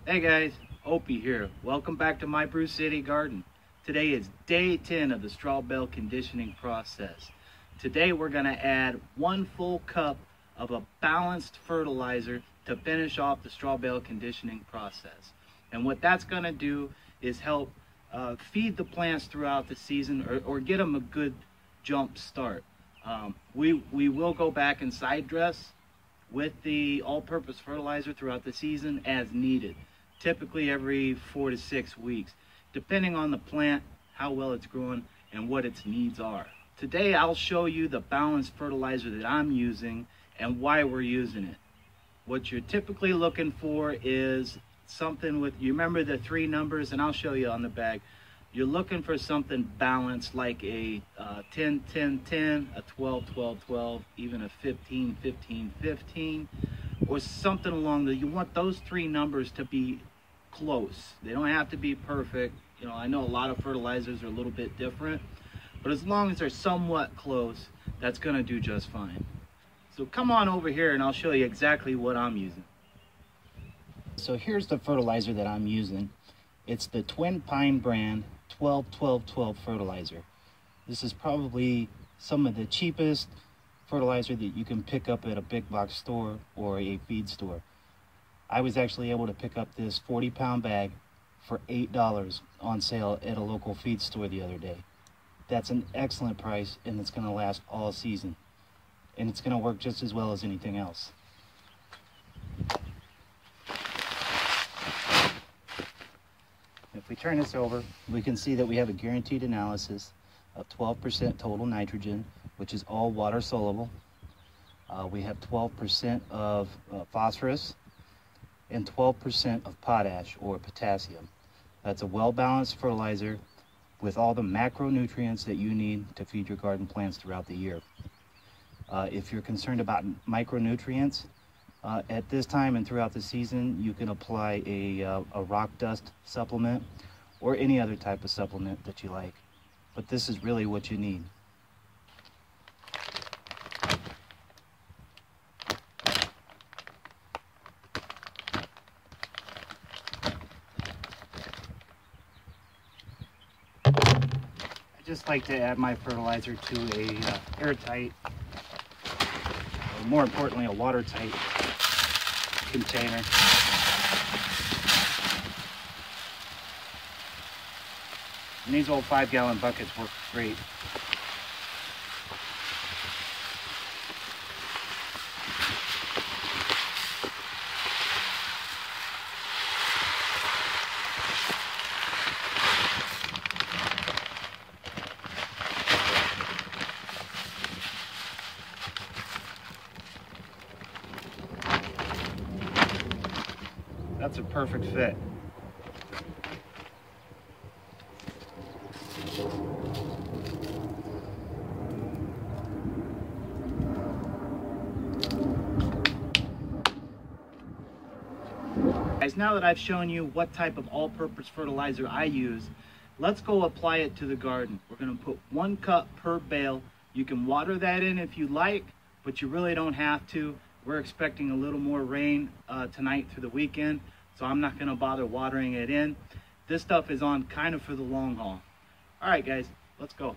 Hey guys, Opie here. Welcome back to my Brew City Garden. Today is day 10 of the straw bale conditioning process. Today we're going to add 1 full cup of a balanced fertilizer to finish off the straw bale conditioning process. And what that's going to do is help feed the plants throughout the season or get them a good jump start. We will go back and side dress with the all-purpose fertilizer throughout the season as needed. Typically every 4 to 6 weeks, depending on the plant, how well it's growing, and what its needs are. Today I'll show you the balanced fertilizer that I'm using and why we're using it. What you're typically looking for is something with, you remember the 3 numbers, and I'll show you on the bag. You're looking for something balanced like a 10-10-10, a 12-12-12, even a 15-15-15, or something along the, you want those 3 numbers to be close. They don't have to be perfect. You know, I know a lot of fertilizers are a little bit different, but as long as they're somewhat close, that's gonna do just fine. So come on over here and I'll show you exactly what I'm using. So here's the fertilizer that I'm using. It's the Twin Pine brand 12-12-12 fertilizer. This is probably some of the cheapest fertilizer that you can pick up at a big box store or a feed store. I was actually able to pick up this 40-pound bag for $8 on sale at a local feed store the other day. That's an excellent price, and it's going to last all season. And it's going to work just as well as anything else. If we turn this over, we can see that we have a guaranteed analysis of 12% total nitrogen, which is all water soluble. We have 12% of phosphorus and 12% of potash or potassium. That's a well-balanced fertilizer with all the macronutrients that you need to feed your garden plants throughout the year. If you're concerned about micronutrients, at this time and throughout the season, you can apply a rock dust supplement or any other type of supplement that you like. But this is really what you need. I just like to add my fertilizer to a airtight, or more importantly, a watertight container. And these old 5-gallon buckets work great. That's a perfect fit. Guys, now that I've shown you what type of all-purpose fertilizer I use, let's go apply it to the garden. We're going to put 1 cup per bale. You can water that in if you like, but you really don't have to. We're expecting a little more rain tonight through the weekend, so I'm not going to bother watering it in. This stuff is on kind of for the long haul. All right, guys, let's go.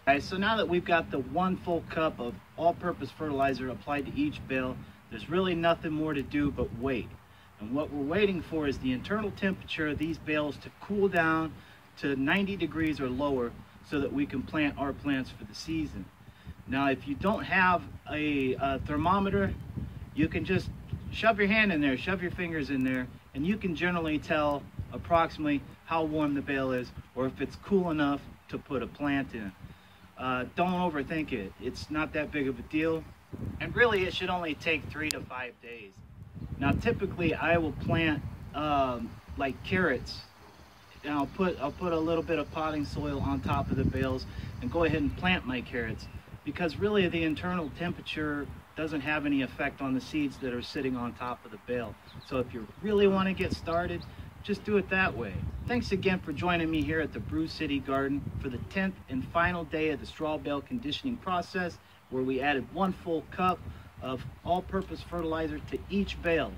Guys, so now that we've got the 1 full cup of all-purpose fertilizer applied to each bale, there's really nothing more to do but wait. And what we're waiting for is the internal temperature of these bales to cool down to 90 degrees or lower so that we can plant our plants for the season. Now, if you don't have a thermometer, you can just shove your hand in there, shove your fingers in there, and you can generally tell approximately how warm the bale is or if it's cool enough to put a plant in. Don't overthink it. It's not that big of a deal. And really, it should only take 3 to 5 days. Now, typically, I will plant like carrots. And I'll put a little bit of potting soil on top of the bales and go ahead and plant my carrots, because really the internal temperature doesn't have any effect on the seeds that are sitting on top of the bale. So if you really want to get started, just do it that way. Thanks again for joining me here at the Brew City Garden for the 10th and final day of the straw bale conditioning process, where we added 1 full cup of all-purpose fertilizer to each bale.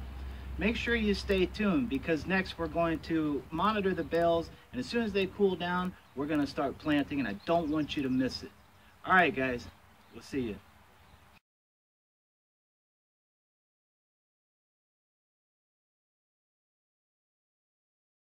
Make sure you stay tuned, because next we're going to monitor the bales, and as soon as they cool down, we're going to start planting, and I don't want you to miss it. All right, guys, we'll see you.